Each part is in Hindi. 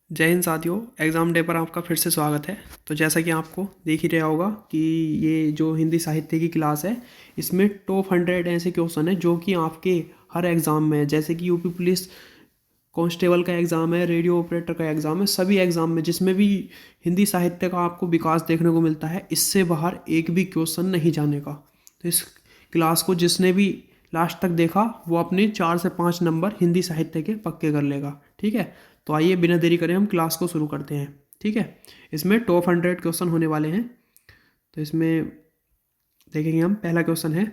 जय हिंद साथियों। एग्ज़ाम डे पर आपका फिर से स्वागत है। तो जैसा कि आपको देख ही रहा होगा कि ये जो हिंदी साहित्य की क्लास है, इसमें टॉप 100 ऐसे क्वेश्चन है जो कि आपके हर एग्ज़ाम में है। जैसे कि यूपी पुलिस कांस्टेबल का एग्ज़ाम है, रेडियो ऑपरेटर का एग्ज़ाम है, सभी एग्ज़ाम में जिसमें भी हिंदी साहित्य का आपको विकास देखने को मिलता है, इससे बाहर एक भी क्वेश्चन नहीं जाने का। तो इस क्लास को जिसने भी लास्ट तक देखा वो अपने 4 से 5 नंबर हिंदी साहित्य के पक्के कर लेगा। ठीक है, तो आइए बिना देरी करें हम क्लास को शुरू करते हैं। ठीक है, इसमें टॉप 100 क्वेश्चन होने वाले हैं। तो इसमें देखेंगे हम, पहला क्वेश्चन है,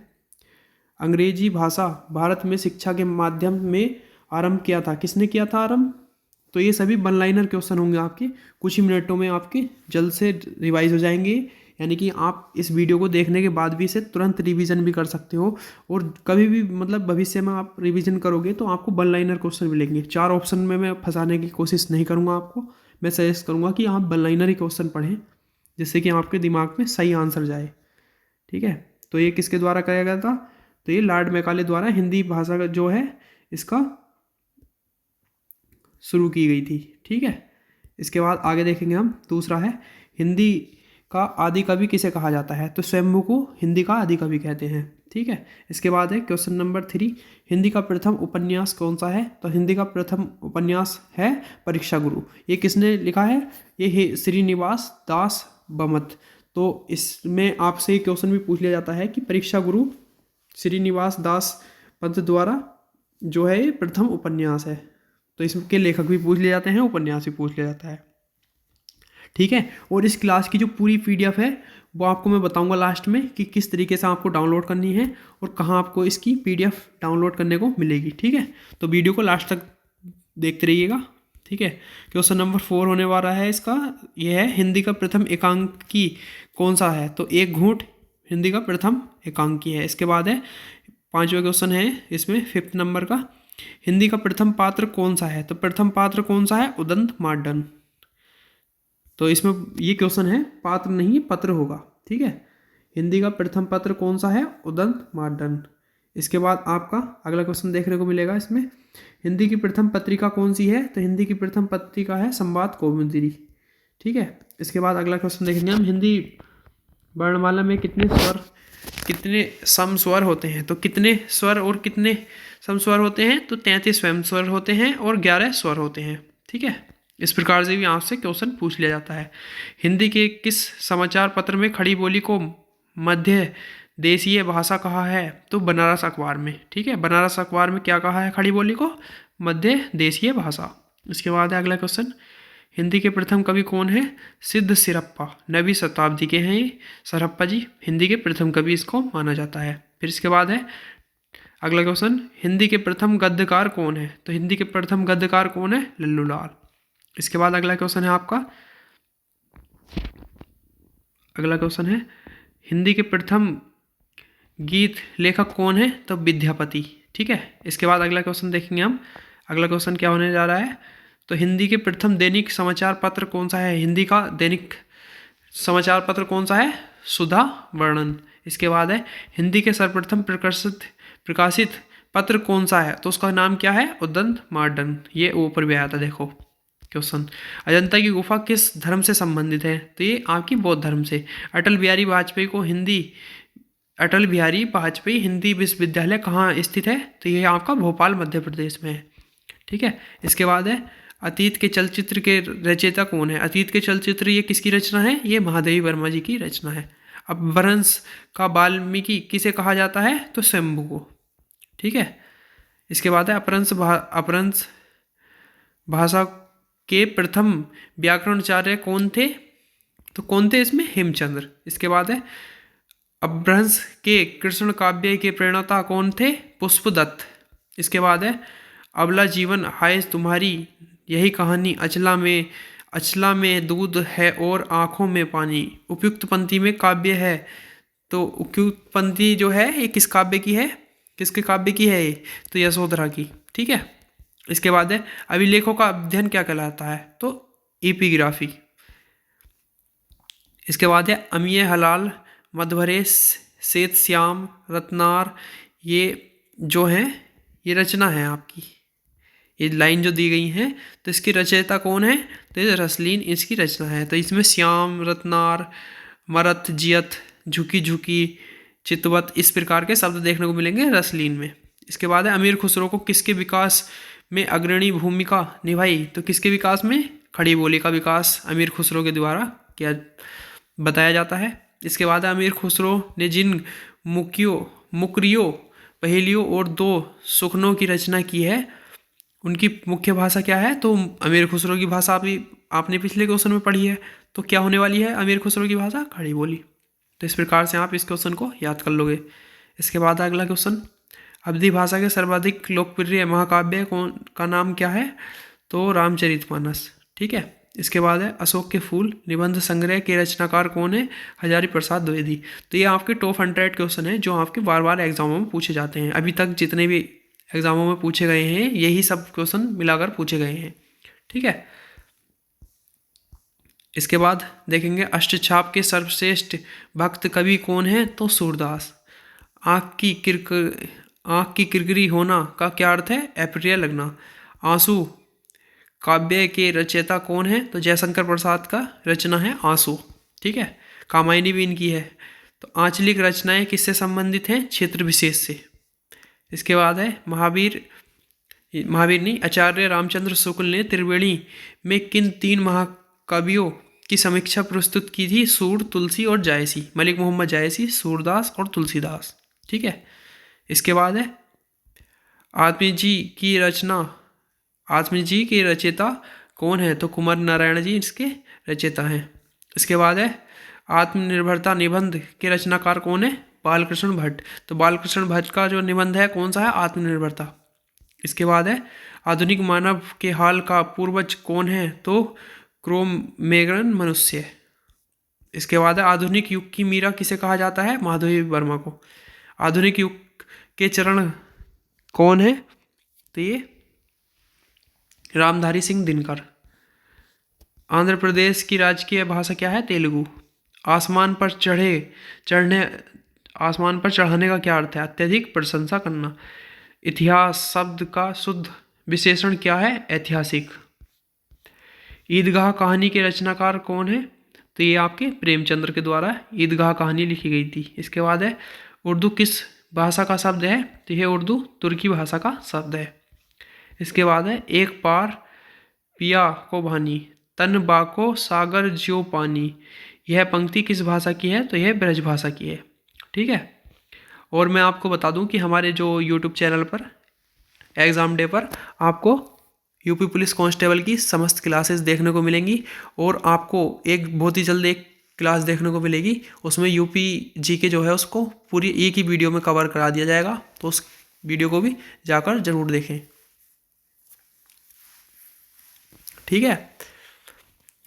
अंग्रेजी भाषा भारत में शिक्षा के माध्यम में आरंभ किया था, किसने किया था आरंभ? तो ये सभी वन लाइनर क्वेश्चन होंगे आपके, कुछ ही मिनटों में आपके जल्द से रिवाइज हो जाएंगे। यानी कि आप इस वीडियो को देखने के बाद भी इसे तुरंत रिवीजन भी कर सकते हो, और कभी भी मतलब भविष्य में आप रिवीजन करोगे तो आपको वन लाइनर क्वेश्चन मिलेंगे। 4 ऑप्शन में मैं फंसाने की कोशिश नहीं करूँगा आपको। मैं सजेस्ट करूँगा कि आप वन लाइनर ही क्वेश्चन पढ़ें, जिससे कि आपके दिमाग में सही आंसर जाए। ठीक है, तो ये किसके द्वारा कराया गया था? तो ये लॉर्ड मैकाले द्वारा हिंदी भाषा का जो है इसका शुरू की गई थी। ठीक है, इसके बाद आगे देखेंगे हम, दूसरा है, हिंदी का आदि कवि किसे कहा जाता है? तो स्वयंभू को हिंदी का आदि कवि कहते हैं। ठीक है, इसके बाद है क्वेश्चन नंबर 3, हिंदी का प्रथम उपन्यास कौन सा है? तो हिंदी का प्रथम उपन्यास है परीक्षा गुरु। ये किसने लिखा है? ये है श्रीनिवास दास बमत। तो इसमें आपसे एक क्वेश्चन भी पूछ लिया जाता है कि परीक्षा गुरु श्रीनिवास दास पंत द्वारा जो है ये प्रथम उपन्यास है। तो इसके लेखक भी पूछ लिए जाते हैं, उपन्यास भी पूछ लिया जाता है। ठीक है, और इस क्लास की जो पूरी पीडीएफ है वो आपको मैं बताऊंगा लास्ट में कि किस तरीके से आपको डाउनलोड करनी है और कहाँ आपको इसकी पीडीएफ डाउनलोड करने को मिलेगी। ठीक है, तो वीडियो को लास्ट तक देखते रहिएगा। ठीक है, क्वेश्चन नंबर 4 होने वाला है इसका, यह है, हिंदी का प्रथम एकांकी कौन सा है? तो एक घूंट हिंदी का प्रथम एकांकी है। इसके बाद है 5वां क्वेश्चन है इसमें 5th नंबर का, हिंदी का प्रथम पात्र कौन सा है? तो प्रथम पात्र कौन सा है? उदंत मार्डन। तो इसमें ये क्वेश्चन है, पात्र नहीं पत्र होगा। ठीक है, हिंदी का प्रथम पत्र कौन सा है? उदंत मार्डन। इसके बाद आपका अगला क्वेश्चन देखने को मिलेगा इसमें, हिंदी की प्रथम पत्रिका कौन सी है? तो हिंदी की प्रथम पत्रिका है संवाद कौमुदी। ठीक है, इसके बाद अगला क्वेश्चन देखेंगे हम, हिंदी वर्णमाला में कितने सम स्वर होते हैं? तो कितने स्वर और कितने सम स्वर होते हैं? तो 33 स्वयं स्वर होते हैं और 11 स्वर होते हैं। ठीक है, इस प्रकार से भी आपसे क्वेश्चन पूछ लिया जाता है। हिंदी के किस समाचार पत्र में खड़ी बोली को मध्य देशीय भाषा कहा है? तो बनारस अखबार में। ठीक है, बनारस अखबार में क्या कहा है खड़ी बोली को? मध्य देशीय भाषा। इसके बाद है अगला क्वेश्चन, हिंदी के प्रथम कवि कौन है? सिद्ध सिरप्पा, 9वीं शताब्दी के हैं ये सरप्पा जी, हिंदी के प्रथम कवि इसको माना जाता है। फिर इसके बाद है अगला क्वेश्चन, हिंदी के प्रथम गद्यकार कौन है? तो हिंदी के प्रथम गद्यकार कौन है? लल्लू लाल। इसके बाद अगला क्वेश्चन है आपका, अगला क्वेश्चन है, हिंदी के प्रथम गीत लेखक कौन है? तो विद्यापति। ठीक है, इसके बाद अगला क्वेश्चन देखेंगे हम, अगला क्वेश्चन क्या होने जा रहा है? तो हिंदी के प्रथम दैनिक समाचार पत्र कौन सा है? हिंदी का दैनिक समाचार पत्र कौन सा है? सुधा वर्णन। इसके बाद है, हिंदी के सर्वप्रथम प्रकाशित पत्र कौन सा है? तो उसका नाम क्या है? उदंत मार्डन। ये ऊपर भी आया था, देखो क्वेश्चन। अजंता की गुफा किस धर्म से संबंधित है? तो ये आपकी बौद्ध धर्म से। अटल बिहारी वाजपेयी हिंदी विश्वविद्यालय कहाँ स्थित है? तो ये आपका भोपाल मध्य प्रदेश में है। ठीक है, इसके बाद है, अतीत के चलचित्र के रचयिता कौन है? अतीत के चलचित्र ये किसकी रचना है? ये महादेवी वर्मा जी की रचना है। अपभ्रंश का वाल्मीकि किसे कहा जाता है? तो शंभू को। ठीक है, इसके बाद है, अपभ्रंश भाषा के प्रथम व्याकरणाचार्य कौन थे? तो कौन थे इसमें? हेमचंद्र। इसके बाद है, अपभ्रंश के कृष्ण काव्य के प्रणेता कौन थे? पुष्पदत्त। इसके बाद है, अबला जीवन हाय तुम्हारी यही कहानी, अचला में दूध है और आँखों में पानी, उपयुक्त पंक्ति में काव्य है। तो उपयुक्त पंक्ति जो है ये किस काव्य की है? किसके काव्य की है ये? तो यशोधरा की। ठीक है, इसके बाद है, अभिलेखों का अध्ययन क्या कहलाता है? तो एपिग्राफी। इसके बाद है, अमीय हलाल मधुवरे श्वेत श्याम रत्नार, ये जो है ये रचना है आपकी, ये लाइन जो दी गई हैं तो इसकी रचयिता कौन है, तो ये रसलीन इसकी रचना है। तो इसमें श्याम, रत्नार, मरत, जियत, झुकी झुकी, चितवत इस प्रकार के शब्द देखने को मिलेंगे रसलीन में। इसके बाद है अमीर खुसरो को किसके विकास में अग्रणी भूमिका निभाई, तो किसके विकास में, खड़ी बोली का विकास अमीर खुसरो के द्वारा क्या बताया जाता है। इसके बाद अमीर खुसरो ने जिन मुकरियों, पहेलियों और दो सुखनों की रचना की है उनकी मुख्य भाषा क्या है, तो अमीर खुसरो की भाषा आपने पिछले क्वेश्चन में पढ़ी है, तो क्या होने वाली है अमीर खुसरो की भाषा, खड़ी बोली। तो इस प्रकार से आप इस क्वेश्चन को याद कर लोगे। इसके बाद अगला क्वेश्चन, अवधी भाषा के सर्वाधिक लोकप्रिय महाकाव्य कौन का नाम क्या है, तो रामचरितमानस। ठीक है। इसके बाद है अशोक के फूल निबंध संग्रह के रचनाकार कौन है, हजारी प्रसाद द्विवेदी। तो ये आपके टॉप 100 क्वेश्चन है जो आपके बार बार एग्जामों में पूछे जाते हैं। अभी तक जितने भी एग्जामों में पूछे गए हैं यही सब क्वेश्चन मिलाकर पूछे गए हैं। ठीक है। इसके बाद देखेंगे अष्टछाप के सर्वश्रेष्ठ भक्त कवि कौन है, तो सूरदास। आँख की किरकिरी होना का क्या अर्थ है, अप्रिय लगना। आंसू काव्य के रचयिता कौन है, तो जयशंकर प्रसाद का रचना है आंसू। ठीक है। कामायनी भी इनकी है। तो आंचलिक रचनाएं किससे संबंधित हैं, क्षेत्र विशेष से। इसके बाद है महावीर नहीं, आचार्य रामचंद्र शुक्ल ने त्रिवेणी में किन 3 महाकाव्यों की समीक्षा प्रस्तुत की थी, सूर, तुलसी और जायसी। मलिक मोहम्मद जायसी, सूरदास और तुलसीदास। ठीक है। इसके बाद है आत्मी जी की रचयिता कौन है, तो कुमार नारायण जी इसके रचयिता हैं। इसके बाद है आत्मनिर्भरता निबंध के रचनाकार कौन है, बालकृष्ण भट्ट। तो बालकृष्ण भट्ट का जो निबंध है कौन सा है, आत्मनिर्भरता। इसके बाद है आधुनिक मानव के हाल का पूर्वज कौन है, तो क्रोमैगन मनुष्य। इसके बाद है आधुनिक युग की मीरा किसे कहा जाता है, माधवी वर्मा को। आधुनिक युग के चरण कौन है, तो ये रामधारी सिंह दिनकर। आंध्र प्रदेश की राजकीय भाषा क्या है, तेलुगु। आसमान पर चढ़ाने का क्या अर्थ है, अत्यधिक प्रशंसा करना। इतिहास शब्द का शुद्ध विशेषण क्या है, ऐतिहासिक। ईदगाह कहानी के रचनाकार कौन है, तो ये आपके प्रेमचंद्र के द्वारा ईदगाह कहानी लिखी गई थी। इसके बाद है उर्दू किस भाषा का शब्द है, तो यह उर्दू तुर्की भाषा का शब्द है। इसके बाद है एक पार पिया को भानी, तन बाको सागर ज्यो पानी। यह पंक्ति किस भाषा की है, तो यह ब्रज भाषा की है। ठीक है। और मैं आपको बता दूं कि हमारे जो यूट्यूब चैनल पर एग्ज़ाम डे पर आपको यूपी पुलिस कांस्टेबल की समस्त क्लासेस देखने को मिलेंगी और आपको एक बहुत ही जल्द एक क्लास देखने को मिलेगी, उसमें यूपी जीके जो है उसको पूरी एक ही वीडियो में कवर करा दिया जाएगा। तो उस वीडियो को भी जाकर जरूर देखें। ठीक है।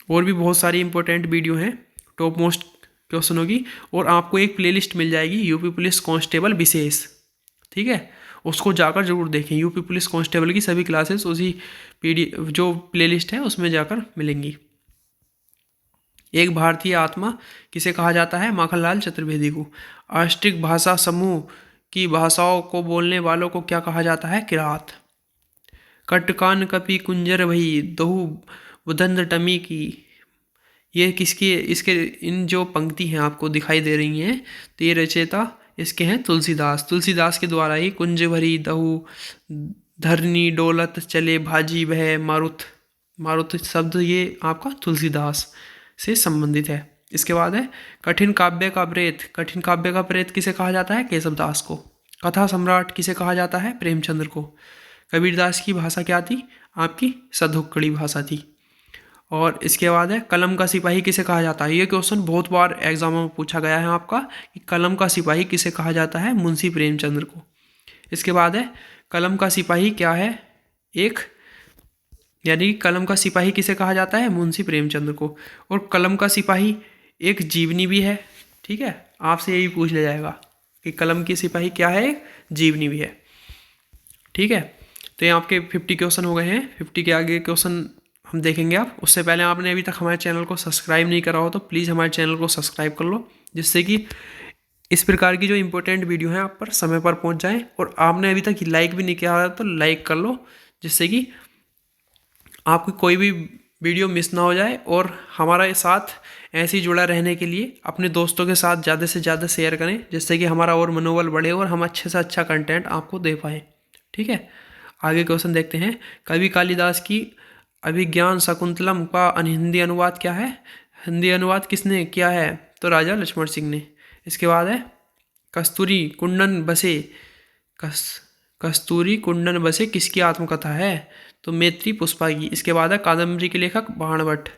और भी बहुत सारी इंपॉर्टेंट वीडियो हैं टॉप मोस्ट क्वेश्चनों की, और आपको एक प्लेलिस्ट मिल जाएगी यूपी पुलिस कांस्टेबल विशेष। ठीक है। उसको जाकर जरूर देखें। यूपी पुलिस कांस्टेबल की सभी क्लासेस उसी जो प्लेलिस्ट है उसमें जाकर मिलेंगी। एक भारतीय आत्मा किसे कहा जाता है, माखनलाल चतुर्वेदी को। अष्टक भाषा समूह की भाषाओं को बोलने वालों को क्या कहा जाता है, किरात। कटकान कपि कुंजर भई दहु बुधंद टमी की, ये किसकी, इसके इन जो पंक्ति हैं आपको दिखाई दे रही हैं, तो ये रचयिता इसके हैं तुलसीदास। तुलसीदास के द्वारा ही कुंज भरी दहु धरनी डोलत चले भाजी वह मारुत शब्द ये आपका तुलसीदास से संबंधित है। इसके बाद है कठिन काव्य का प्रेत किसे कहा जाता है, केशवदास को। कथा सम्राट किसे कहा जाता है, प्रेमचंद्र को। कबीरदास की भाषा क्या थी, आपकी सधुक्कड़ी भाषा थी। और इसके बाद है कलम का सिपाही किसे कहा जाता है। ये क्वेश्चन बहुत बार एग्जामों में पूछा गया है आपका कि कलम का सिपाही किसे कहा जाता है, मुंशी प्रेमचंद्र को। इसके बाद है कलम का सिपाही क्या है, यानी कलम का सिपाही किसे कहा जाता है, मुंशी प्रेमचंद्र को। और कलम का सिपाही एक जीवनी भी है। ठीक है। आपसे यही पूछ लिया जाएगा कि कलम की सिपाही क्या है, एक जीवनी भी है। ठीक है। तो ये आपके 50 क्वेश्चन हो गए हैं। 50 के आगे क्वेश्चन हम देखेंगे आप। उससे पहले आपने अभी तक हमारे चैनल को सब्सक्राइब नहीं करा हो तो प्लीज़ हमारे चैनल को सब्सक्राइब कर लो, जिससे कि इस प्रकार की जो इंपॉर्टेंट वीडियो है आप पर समय पर पहुंच जाए। और आपने अभी तक लाइक भी नहीं किया है तो लाइक कर लो, जिससे कि आपको कोई भी वीडियो मिस ना हो जाए, और हमारे साथ ऐसे ही जुड़ा रहने के लिए अपने दोस्तों के साथ ज़्यादा से ज़्यादा शेयर करें, जिससे कि हमारा और मनोबल बढ़े और हम अच्छे से अच्छा कंटेंट आपको दे पाएँ। ठीक है, आगे क्वेश्चन देखते हैं। कवि कालिदास की अभिज्ञान शाकुंतलम का हिंदी अनुवाद क्या है? हिंदी अनुवाद किसने किया है? तो राजा लक्ष्मण सिंह ने। इसके बाद है कस्तूरी कुंडन बसे, कस्तूरी कुंडन बसे किसकी आत्मकथा है? तो मैत्री पुष्पा की। इसके बाद है कादम्बरी के लेखक बाणभट्ट।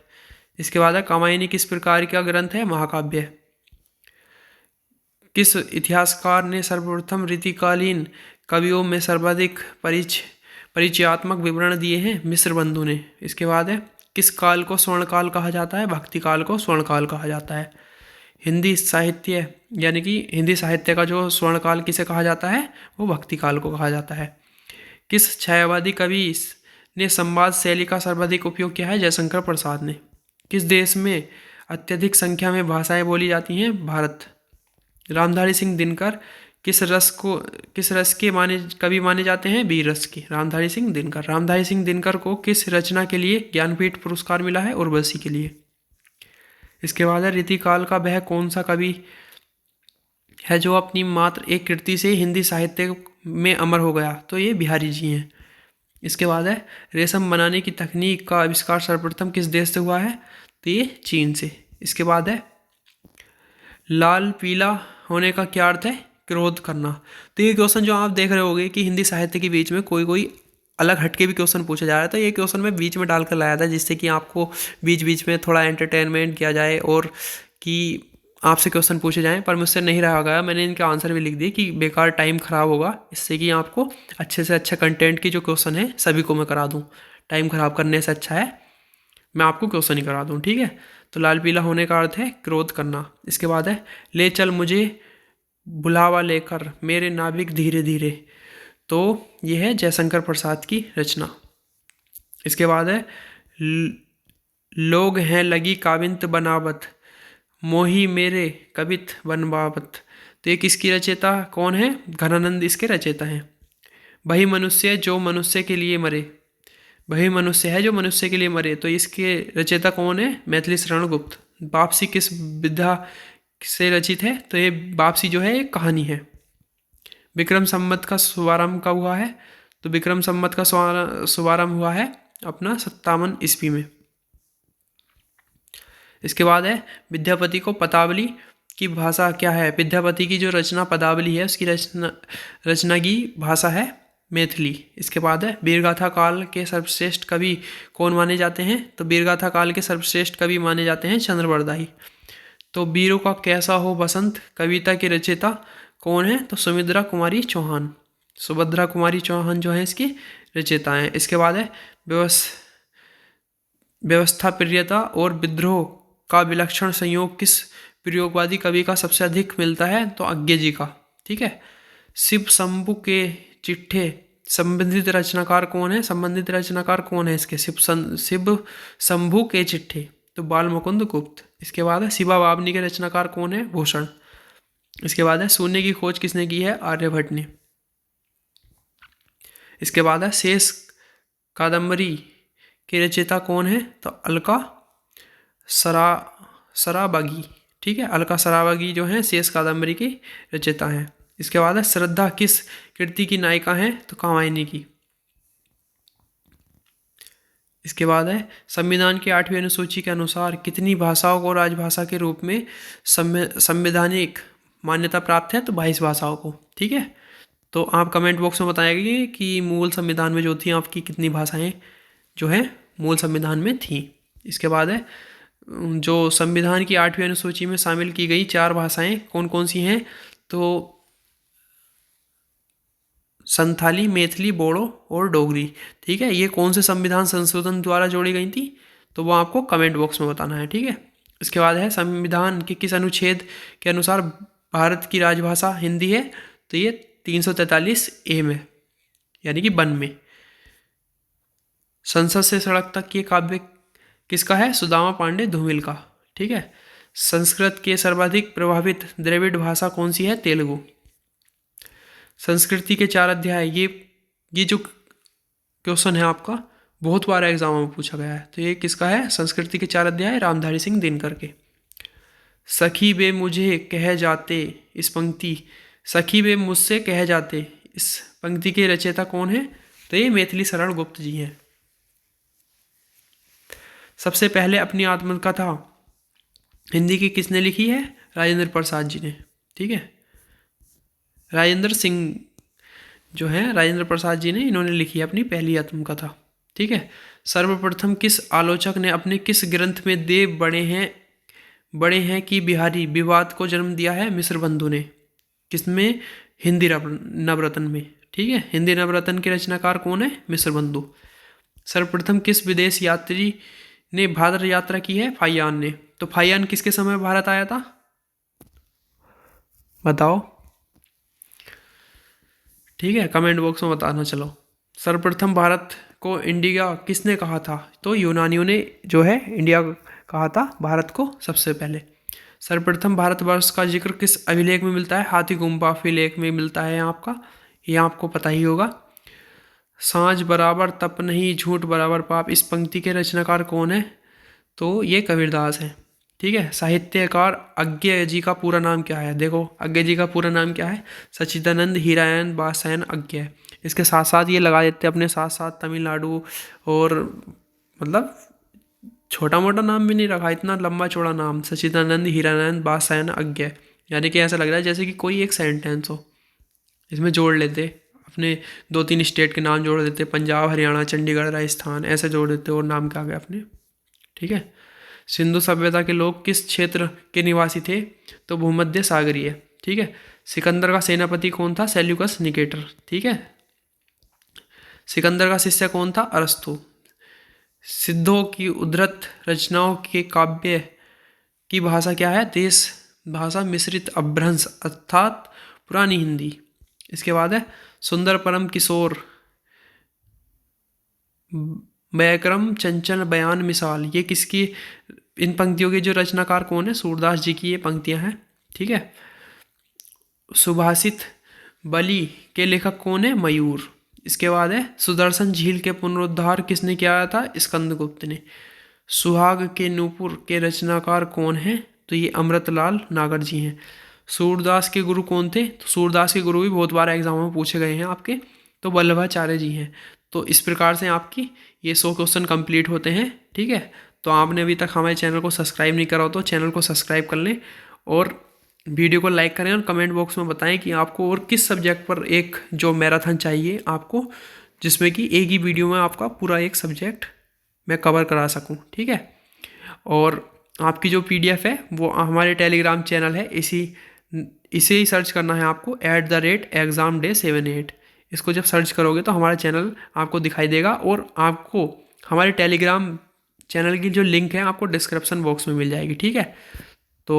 इसके बाद है कामायनी किस प्रकार का ग्रंथ है? महाकाव्य। किस इतिहासकार ने सर्वप्रथम रीतिकालीन कवियों में सर्वाधिक परिचयात्मक विवरण दिए हैं? मिश्र बंधु ने। इसके बाद है किस काल को स्वर्णकाल कहा जाता है? भक्ति काल को स्वर्णकाल कहा जाता है। हिंदी साहित्य यानी कि हिंदी साहित्य का जो स्वर्णकाल किसे कहा जाता है? वो भक्ति काल को कहा जाता है। किस छायावादी कवि ने संवाद शैली का सर्वाधिक उपयोग किया है? जयशंकर प्रसाद ने। किस देश में अत्यधिक संख्या में भाषाएं बोली जाती हैं? भारत। रामधारी सिंह दिनकर किस रस के कवि माने जाते हैं? वीर रस के। रामधारी सिंह दिनकर। रामधारी सिंह दिनकर को किस रचना के लिए ज्ञानपीठ पुरस्कार मिला है? उर्वशी के लिए। इसके बाद है रीतिकाल का वह कौन सा कवि है जो अपनी मात्र एक कृति से हिंदी साहित्य में अमर हो गया? तो ये बिहारी जी हैं। इसके बाद है रेशम बनाने की तकनीक का आविष्कार सर्वप्रथम किस देश से हुआ है? तो ये चीन से। इसके बाद है लाल पीला होने का क्या अर्थ है? क्रोध करना। तो ये क्वेश्चन जो आप देख रहे होंगे कि हिंदी साहित्य के बीच में कोई अलग हटके भी क्वेश्चन पूछा जा रहा है, तो ये क्वेश्चन मैं बीच में डालकर लाया था, जिससे कि आपको बीच बीच में थोड़ा एंटरटेनमेंट किया जाए और कि आपसे क्वेश्चन पूछे जाएं। पर मुझसे नहीं रहा गया, मैंने इनके आंसर भी लिख दिए कि बेकार टाइम ख़राब होगा, इससे कि आपको अच्छे से अच्छा कंटेंट की जो क्वेश्चन है सभी को मैं करा दूँ। टाइम ख़राब करने से अच्छा है मैं आपको क्वेश्चन ही करा दूँ। ठीक है, तो लाल पीला होने का अर्थ है क्रोध करना। इसके बाद है ले चल मुझे बुलावा लेकर मेरे नाविक धीरे धीरे, तो यह है जयशंकर प्रसाद की रचना। इसके बाद है लोग हैं लगी काविंत बनावत मोही मेरे कवित बनवावत, तो ये किसकी रचयिता कौन है? घनानंद इसके रचयिता हैं। वही मनुष्य जो मनुष्य के लिए मरे, वही मनुष्य है जो मनुष्य के लिए मरे, तो इसके रचयिता कौन है? मैथिली शरण गुप्त। वापसी किस विधा से रचित है? तो ये वापसी जो है एक कहानी है। विक्रम संवत का शुभारंभ कब हुआ है? तो विक्रम संवत का शुभारंभ हुआ है अपना 57 ईस्वी में। इसके बाद है विद्यापति को पदावली की भाषा क्या है? विद्यापति की जो रचना पदावली है उसकी रचना की भाषा है मैथिली। इसके बाद है वीरगाथा काल के सर्वश्रेष्ठ कवि कौन माने जाते हैं? तो वीरगाथा काल के सर्वश्रेष्ठ कवि माने जाते हैं चंद्रवरदाई। तो वीरों का कैसा हो बसंत कविता की रचयिता कौन है? तो सुभद्रा कुमारी चौहान। सुभद्रा कुमारी चौहान जो है इसकी रचयिता हैं। इसके बाद है व्यवस्था प्रियता और विद्रोह का विलक्षण संयोग किस प्रयोगवादी कवि का सबसे अधिक मिलता है? तो अज्ञे जी का। ठीक है, शिव शंभु के चिट्ठे संबंधित रचनाकार कौन है? संबंधित रचनाकार कौन है इसके? शिव शंभु के चिट्ठे, तो बाल मुकुंद गुप्त। इसके बाद है शिवा बावनी के रचनाकार कौन है? भूषण। इसके बाद है शून्य की खोज किसने की है? आर्यभट्ट ने। इसके बाद है शेष कादम्बरी के रचयिता कौन है? तो अलका सराबागी। ठीक है, अलका सराबागी जो है शेष कादम्बरी की रचयिता हैं। इसके बाद है श्रद्धा किस कृति की नायिका है? तो कामायनी की। इसके बाद है संविधान की 8वीं अनुसूची के अनुसार कितनी भाषाओं को राजभाषा के रूप में संवैधानिक मान्यता प्राप्त है? तो 22 भाषाओं को। ठीक है, तो आप कमेंट बॉक्स में बताएंगे कि मूल संविधान में जो थी आपकी कितनी भाषाएं जो है मूल संविधान में थी। इसके बाद है जो संविधान की 8वीं अनुसूची में शामिल की गई 4 भाषाएं कौन कौन सी हैं? तो संथाली, मैथिली, बोडो और डोगरी। ठीक है, ये कौन से संविधान संशोधन द्वारा जोड़ी गई थी? तो वो आपको कमेंट बॉक्स में बताना है। ठीक है, इसके बाद है संविधान के किस अनुच्छेद के अनुसार भारत की राजभाषा हिंदी है? तो ये 343A में, यानी कि 1 में। संसद से सड़क तक ये काव्य किसका है? सुदामा पांडे धूमिल का। ठीक है, संस्कृत के सर्वाधिक प्रभावित द्रविड़ भाषा कौन सी है? तेलुगु। संस्कृति के 4 अध्याय, ये जो क्वेश्चन है आपका बहुत बार एग्जाम में पूछा गया है। तो ये किसका है? संस्कृति के 4 अध्याय, रामधारी सिंह दिनकर के। सखी वे मुझे कह जाते, इस पंक्ति सखी वे मुझसे कह जाते, इस पंक्ति के रचयिता कौन है? तो ये मैथिली शरण गुप्त जी हैं। सबसे पहले अपनी आत्मकथा हिंदी की किसने लिखी है? राजेंद्र प्रसाद जी ने। ठीक है, राजेंद्र सिंह जो है, राजेंद्र प्रसाद जी ने, इन्होंने लिखी है अपनी पहली आत्मकथा। ठीक है। सर्वप्रथम किस आलोचक ने अपने किस ग्रंथ में देव बड़े हैं कि बिहारी विवाद को जन्म दिया है? मिश्र बंधु ने। किसमें? हिंदी नवरत्न में। ठीक है, हिंदी नवरत्न के रचनाकार कौन है? मिश्र बंधु। सर्वप्रथम किस विदेश यात्री ने भारत यात्रा की है? फाहियान ने। तो फाहियान किसके समय भारत आया था? बताओ। ठीक है, कमेंट बॉक्स में बताना। चलो, सर्वप्रथम भारत को इंडिया किसने कहा था? तो यूनानियों ने जो है इंडिया कहा था भारत को सबसे पहले। सर्वप्रथम भारतवर्ष का जिक्र किस अभिलेख में मिलता है? हाथी गुम्फा अभिलेख में मिलता है। ये आपको पता ही होगा। सांझ बराबर तप नहीं, झूठ बराबर पाप, इस पंक्ति के रचनाकार कौन है? तो ये कबीरदास है। ठीक है। साहित्यकार अज्ञेय जी का पूरा नाम क्या है? देखो, अज्ञेय जी का पूरा नाम क्या है? सच्चिदानंद हीरायन बासायन अज्ञेय। इसके साथ साथ ये लगा देते हैं अपने साथ साथ तमिलनाडु, और मतलब छोटा मोटा नाम भी नहीं रखा, इतना लंबा चौड़ा नाम, सच्चिदानंद हीरानंद बासायन अज्ञेय। यानी कि ऐसा लग रहा है जैसे कि कोई एक सेंटेंस हो। इसमें जोड़ लेते अपने 2-3 स्टेट के नाम जोड़ देते, पंजाब, हरियाणा, चंडीगढ़, राजस्थान, ऐसे जोड़ देते और नाम क्या आ गया अपने। ठीक है। सिंधु सभ्यता के लोग किस क्षेत्र के निवासी थे? तो भूमध्य सागरीय। ठीक है। सिकंदर का सेनापति कौन था? Seleucus Nicator. ठीक है। सिकंदर का शिष्य कौन था? अरस्तु। सिद्धों की उद्धृत रचनाओं के काव्य की भाषा क्या है? देश भाषा मिश्रित अभ्रंश अर्थात पुरानी हिंदी। इसके बाद है सुंदर परम किशोर व्याकरण चंचल बयान मिसाल, ये किसकी, इन पंक्तियों के जो रचनाकार कौन है? सूरदास जी की ये पंक्तियां हैं। ठीक है। सुभाषित बलि के लेखक कौन है? मयूर। इसके बाद है सुदर्शन झील के पुनरुद्धार किसने किया था? स्कंदगुप्त ने। सुहाग के नूपुर के रचनाकार कौन है? तो ये अमृतलाल नागर जी हैं। सूरदास के गुरु कौन थे? तो सूरदास के गुरु भी बहुत बार एग्जाम में पूछे गए हैं आपके, तो वल्लभाचार्य जी हैं। तो इस प्रकार से आपकी ये 100 क्वेश्चन कंप्लीट होते हैं। ठीक है। तो आपने अभी तक हमारे चैनल को सब्सक्राइब नहीं करा हो तो चैनल को सब्सक्राइब कर लें, और वीडियो को लाइक करें, और कमेंट बॉक्स में बताएं कि आपको और किस सब्जेक्ट पर एक जो मैराथन चाहिए आपको, जिसमें कि एक ही वीडियो में आपका पूरा एक सब्जेक्ट मैं कवर करा सकूं। ठीक है। और आपकी जो PDF है वो हमारे टेलीग्राम चैनल है, इसे ही सर्च करना है आपको, @examday78। इसको जब सर्च करोगे तो हमारा चैनल आपको दिखाई देगा, और आपको हमारे टेलीग्राम चैनल की जो लिंक है आपको डिस्क्रिप्शन बॉक्स में मिल जाएगी। ठीक है। तो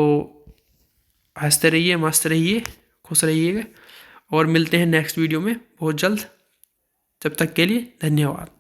हंसते रहिए, मस्त रहिए, खुश रहिएगा, और मिलते हैं नेक्स्ट वीडियो में बहुत जल्द। तब तक के लिए धन्यवाद।